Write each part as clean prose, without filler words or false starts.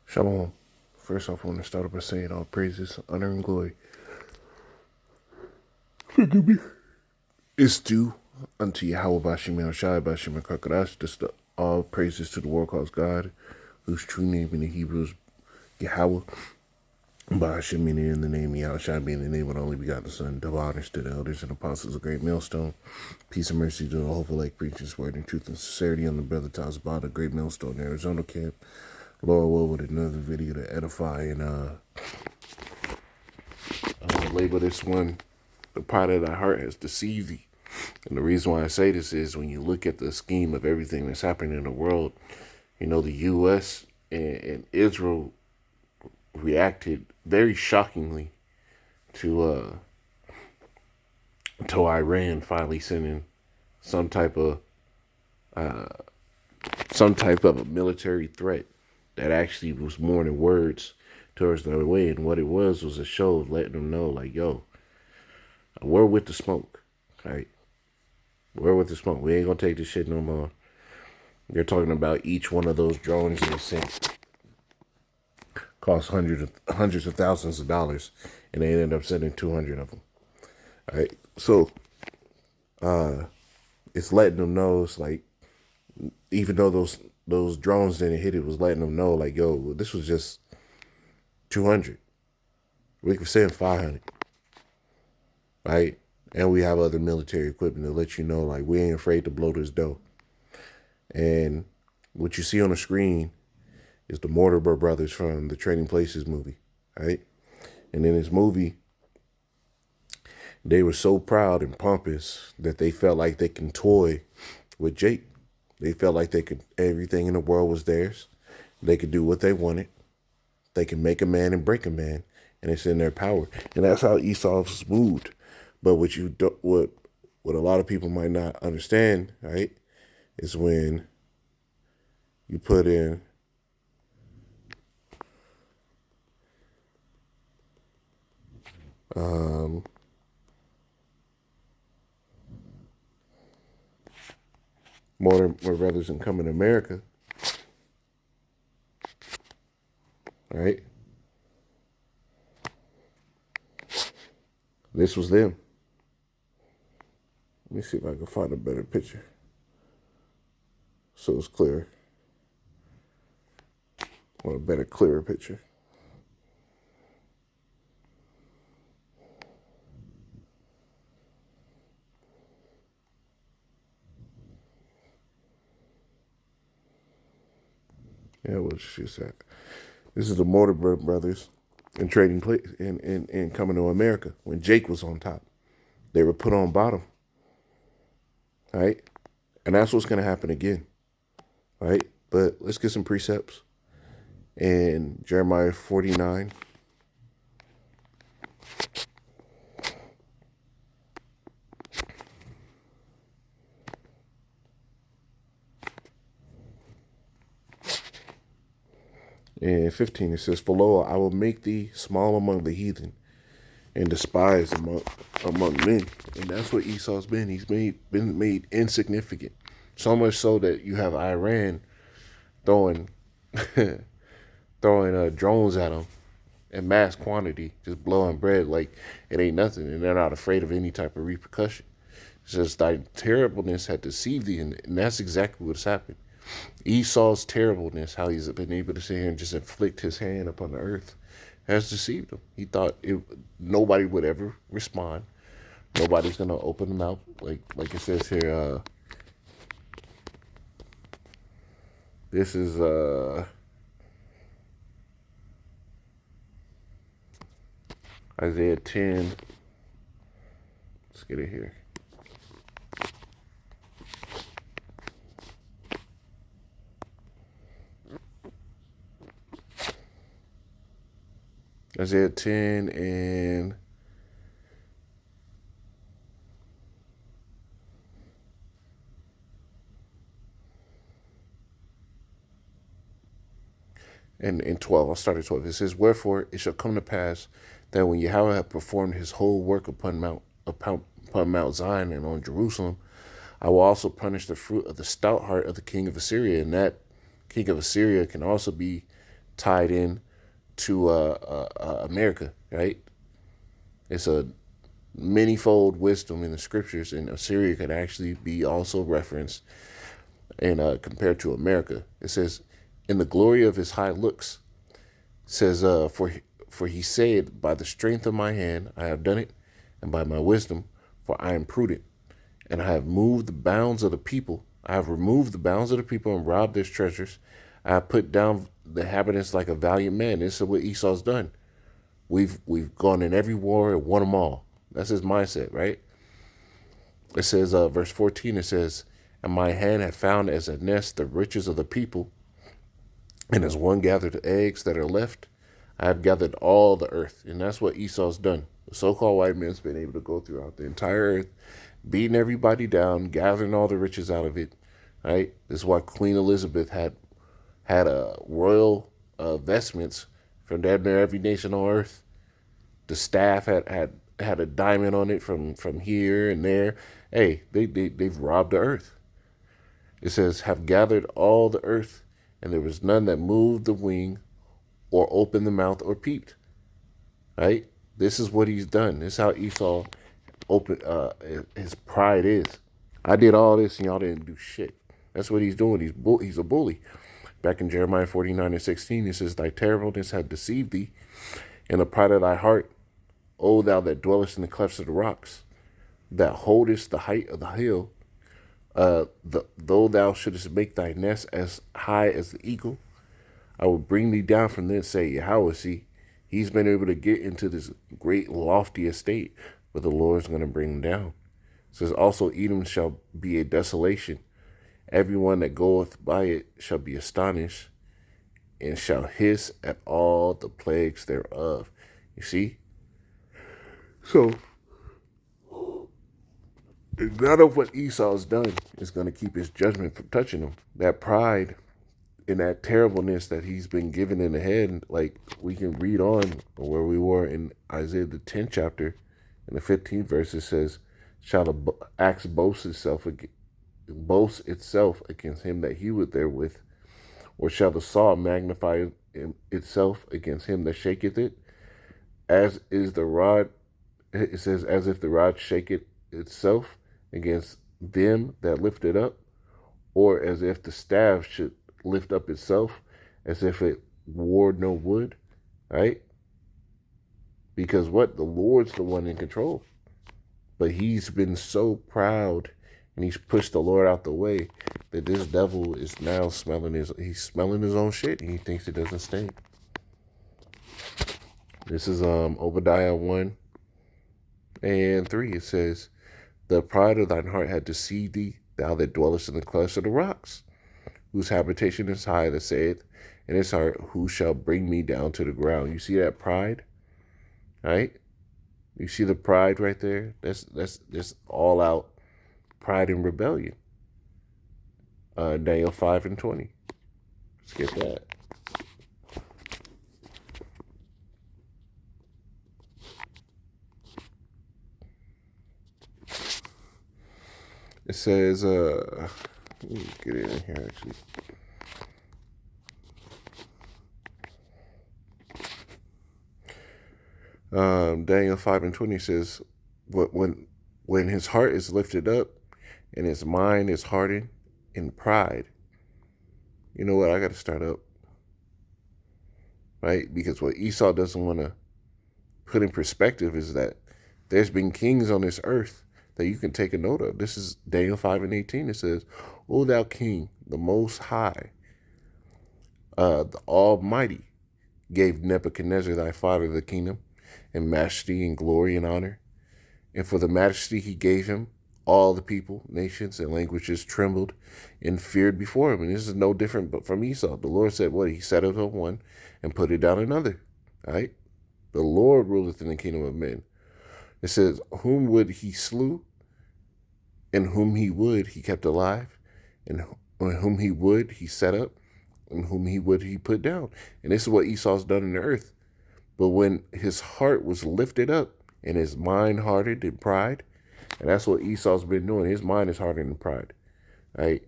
Shalom. First off, I want to start off by saying all praises, honor, and glory is due unto Yahweh Bashim El Shai Bashim Kakadash. This all praises to the Lord calls God, whose true name in the Hebrew is Yahweh. Bashim meaning in the name of Yahweh Shai being the name of the only begotten Son. Double honors to the elders and apostles of Great Millstone. Peace and mercy to the whole elect preachers, word and truth and sincerity on the brother Tazbah, the Great Millstone, Arizona camp. Lord will with another video to edify and label this one, the pride of thy heart has deceived thee. And the reason why I say this is when you look at the scheme of everything that's happening in the world, you know, the U.S. and Israel reacted very shockingly to Iran finally sending some type of a military threat that actually was more than words towards the other way. And what it was a show of letting them know, like, yo, we're with the smoke, right? We're with the smoke. We ain't gonna take this shit no more. They're talking about each one of those drones they sent cost hundreds of thousands of dollars, and they ended up sending 200 of them. All right, so it's letting them know, it's like, even though those drones didn't hit, it was letting them know, like, yo, this was just 200. We could send 500, right? And we have other military equipment to let you know, like, we ain't afraid to blow this dough. And what you see on the screen is the Mortimer brothers from the Trading Places movie, right? And in this movie, they were so proud and pompous that they felt like they can toy with Jake. They felt like everything in the world was theirs. They could do what they wanted. They can make a man and break a man, and it's in their power. And that's how Esau's moved. But what a lot of people might not understand, right, is when you put in more brothers than coming to America, right? This was them. Let me see if I can find a better picture so it's clear. Or a better, clearer picture. Yeah, what she said. This is the Mortimer brothers in trading place in coming to America when Jake was on top. They were put on bottom. Right? And that's what's gonna happen again. Right? But let's get some precepts. In Jeremiah 49. And 15, it says, "For lo, I will make thee small among the heathen, and despised among men." And that's what Esau's been. He's been made insignificant. So much so that you have Iran throwing drones at him in mass quantity, just blowing bread like it ain't nothing, and they're not afraid of any type of repercussion. It's just thy terribleness had deceived thee, and that's exactly what's happened. Esau's terribleness, how he's been able to sit here and just inflict his hand upon the earth, has deceived him. He thought nobody would ever respond. Nobody's gonna open them out, like it says here. This is Isaiah 10. Let's get it here. Isaiah 10 and 12. I'll start at 12. It says, "Wherefore it shall come to pass that when Yahweh hath performed his whole work upon Mount Zion and on Jerusalem, I will also punish the fruit of the stout heart of the king of Assyria." And that king of Assyria can also be tied in to America, right? It's a manyfold wisdom in the scriptures, and Assyria can actually be also referenced and compared to America. It says, "In the glory of his high looks," says, "For he said, by the strength of my hand I have done it, and by my wisdom, for I am prudent, and I have moved the bounds of the people. I have removed the bounds of the people and robbed their treasures. I have put down the inhabitants like a valiant man." This is what Esau's done. We've gone in every war and won them all. That's his mindset, right? It says, verse 14, it says, "And my hand hath found as a nest the riches of the people, and as one gathered the eggs that are left, I have gathered all the earth." And that's what Esau's done. The so-called white man's been able to go throughout the entire earth, beating everybody down, gathering all the riches out of it. Right? This is why Queen Elizabeth had royal vestments from damn near every nation on earth. The staff had a diamond on it from here and there. Hey, they've robbed the earth. It says, "Have gathered all the earth, and there was none that moved the wing or opened the mouth or peeped." Right? This is what he's done. This is how Esau his pride is. I did all this and y'all didn't do shit. That's what he's doing. He's a bully. Back in Jeremiah 49:16, it says, "Thy terribleness had deceived thee, and the pride of thy heart, O thou that dwellest in the clefts of the rocks, that holdest the height of the hill, though thou shouldest make thy nest as high as the eagle, I will bring thee down from thence, say Yahweh." See, he's been able to get into this great lofty estate, but the Lord's going to bring him down. It says, "Also Edom shall be a desolation. Everyone that goeth by it shall be astonished, and shall hiss at all the plagues thereof." You see? So, none of what Esau's done is going to keep his judgment from touching him. That pride and that terribleness that he's been given in the head, like we can read on where we were in Isaiah the 10th chapter, in the 15th verse, it says, "Shall the axe boast itself against him that heweth therewith? Or shall the saw magnify itself against him that shaketh it? As is the rod," it says, "as if the rod shaketh itself against them that lift it up, or as if the staff should lift up itself, as if it wore no wood." Right? Because what? The Lord's the one in control. But he's been so proud, and he's pushed the Lord out the way, that this devil is now smelling his own shit, and he thinks it doesn't stink. This is Obadiah 1:3. It says, "The pride of thine heart had deceived thee, thou that dwellest in the clefts of the rocks, whose habitation is high, that saith in his heart, who shall bring me down to the ground." You see that pride? Right? You see the pride right there? That's just all out pride and rebellion. Daniel 5:20. Let's get that. It says, let me get it in here actually. Daniel 5:20 says, when his heart is lifted up and his mind is hardened in pride." You know what? I got to start up. Right? Because what Esau doesn't want to put in perspective is that there's been kings on this earth that you can take a note of. This is Daniel 5:18. It says, "O thou king, the most high, the almighty, gave Nebuchadnezzar thy father the kingdom, and majesty and glory and honor. And for the majesty he gave him, all the people, nations, and languages trembled and feared before him." And this is no different but from Esau. The Lord said, what? He set up one and put it down another. Right? The Lord ruleth in the kingdom of men. It says, "Whom would he slew, and whom he would he kept alive, and whom he would he set up, and whom he would he put down." And this is what Esau's done in the earth. But when his heart was lifted up and his mind hardened in pride, and that's what Esau's been doing. His mind is hardened in pride. Right?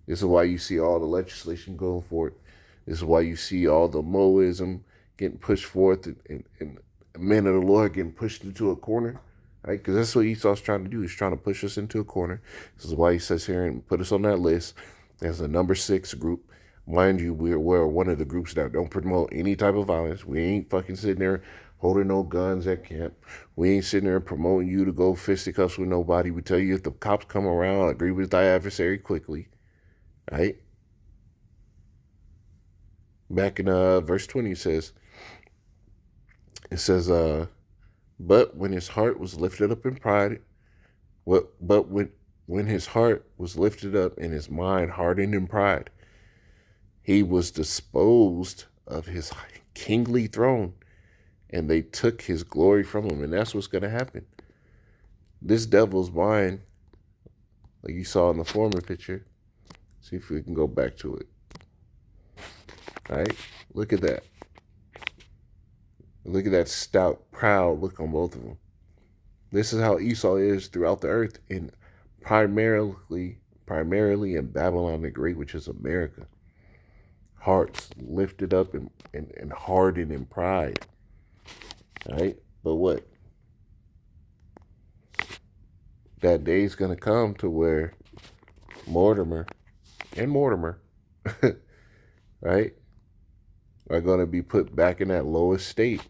This is why you see all the legislation going for it. This is why you see all the Moism getting pushed forth and men of the Lord getting pushed into a corner, right? Because that's what Esau's trying to do. He's trying to push us into a corner. This is why he says here and put us on that list as a number 6 group. Mind you, we're one of the groups that don't promote any type of violence. We ain't fucking sitting there holding no guns at camp. We ain't sitting there promoting you to go fisticuffs with nobody. We tell you if the cops come around, agree with thy adversary quickly, right? Back in verse 20, it says, but when his heart was lifted up in pride, when his heart was lifted up and his mind hardened in pride, he was disposed of his kingly throne, and they took his glory from him. And that's what's going to happen. This devil's mind, like you saw in the former picture, see if we can go back to it. All right, look at that. Look at that stout, proud look on both of them. This is how Esau is throughout the earth, and primarily in Babylon the Great, which is America. Hearts lifted up and hardened in pride. All right, but what? That day's going to come to where Mortimer, right, are going to be put back in that lowest state.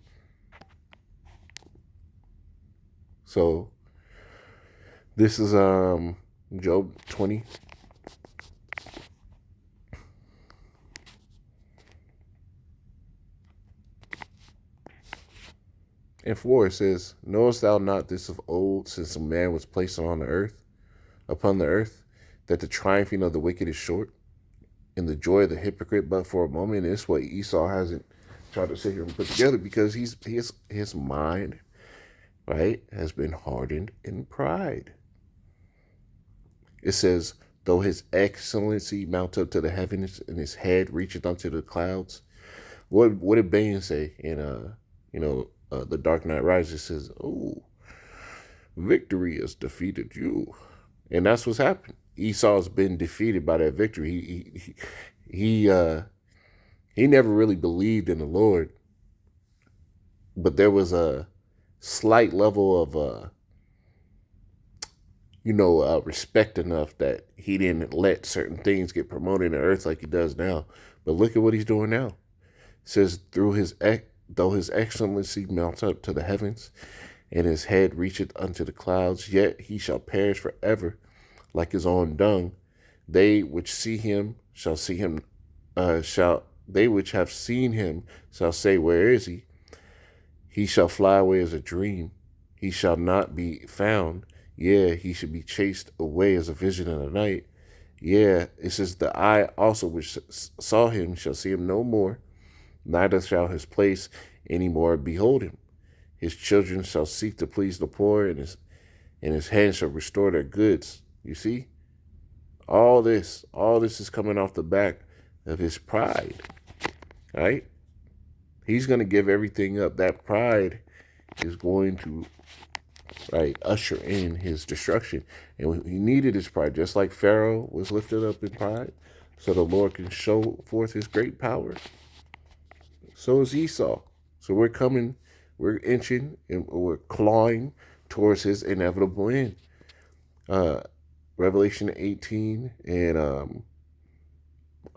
So this is Job 20. And 4, it says, knowest thou not this of old, since a man was placed upon the earth, that the triumphing of the wicked is short, and the joy of the hypocrite but for a moment? It's what Esau hasn't tried to sit here and put together, because his mind, right, has been hardened in pride. It says, though his excellency mount up to the heavens, and his head reacheth unto the clouds. What did Bane say in The Dark Knight Rises? It says, oh, victory has defeated you. And that's what's happened. Esau's been defeated by that victory. He never really believed in the Lord, but there was a slight level of respect enough that he didn't let certain things get promoted in the earth like he does now. But look at what he's doing now. It says, though his excellency mounts up to the heavens, and his head reacheth unto the clouds, yet he shall perish forever like his own dung. They which see him shall see him, they which have seen him shall say, where is he? He shall fly away as a dream. He shall not be found. Yeah, he should be chased away as a vision in the night. Yeah, it says, the eye also which saw him shall see him no more, neither shall his place any more behold him. His children shall seek to please the poor, and his hands shall restore their goods. You see? All this is coming off the back of his pride. Right? He's going to give everything up. That pride is going to, right, usher in his destruction. And he needed his pride, just like Pharaoh was lifted up in pride, so the Lord can show forth his great power. So is Esau. So we're inching, and we're clawing towards his inevitable end. Revelation 18, and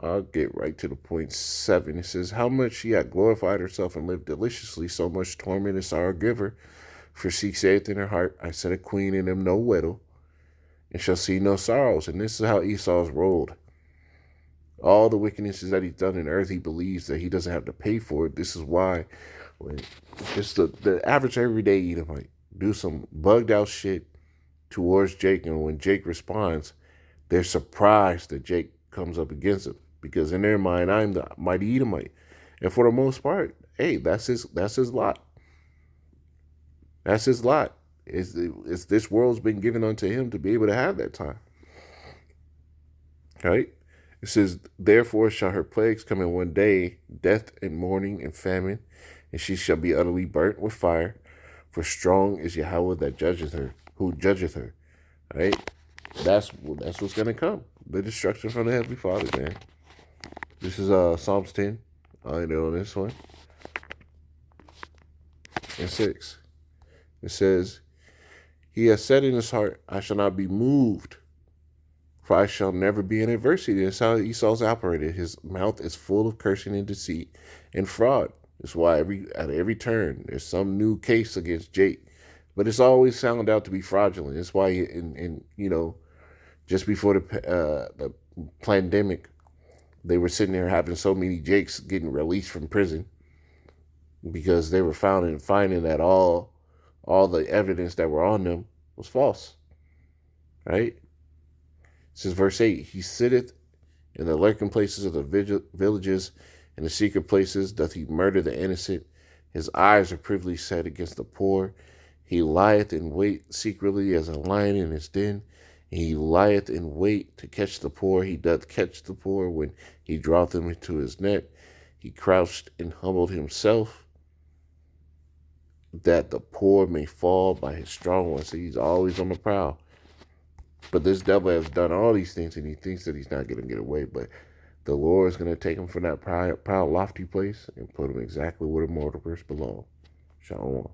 I'll get right to the point. 7. It says, how much she hath glorified herself and lived deliciously, so much torment and sorrow give her. For she saith in her heart, I set a queen in him no widow, and shall see no sorrows. And this is how Esau's rolled. All the wickednesses that he's done in earth, he believes that he doesn't have to pay for it. This is why when just the average everyday Edomite do some bugged out shit towards Jake, and when Jake responds, they're surprised that Jake comes up against him, because in their mind, I'm the mighty Edomite. And for the most part, hey, that's his lot. That's his lot. It's this world's been given unto him to be able to have that time. Right? It says, therefore shall her plagues come in one day, death and mourning and famine, and she shall be utterly burnt with fire. For strong is Yahweh that judgeth her, who judgeth her. Right? That's what's going to come. The destruction from the Heavenly Father, man. This is Psalms 10. I know this one. And 6. It says, He has said in his heart, I shall not be moved, for I shall never be in adversity. That's how Esau's operated. His mouth is full of cursing and deceit and fraud. That's why at every turn there's some new case against Jake, but it's always found out to be fraudulent. That's why, just before the pandemic, they were sitting there having so many Jakes getting released from prison because they were finding that all the evidence that were on them was false. Right? It says verse 8, He sitteth in the lurking places of the villages, in the secret places doth he murder the innocent. His eyes are privily set against the poor. He lieth in wait secretly as a lion in his den. He lieth in wait to catch the poor. He doth catch the poor when he draweth them into his net. He crouched and humbled himself, that the poor may fall by his strong ones. So he's always on the prowl. But this devil has done all these things, and he thinks that he's not going to get away. But the Lord is going to take him from that proud, lofty place and put him exactly where the mortals belong. Shalom.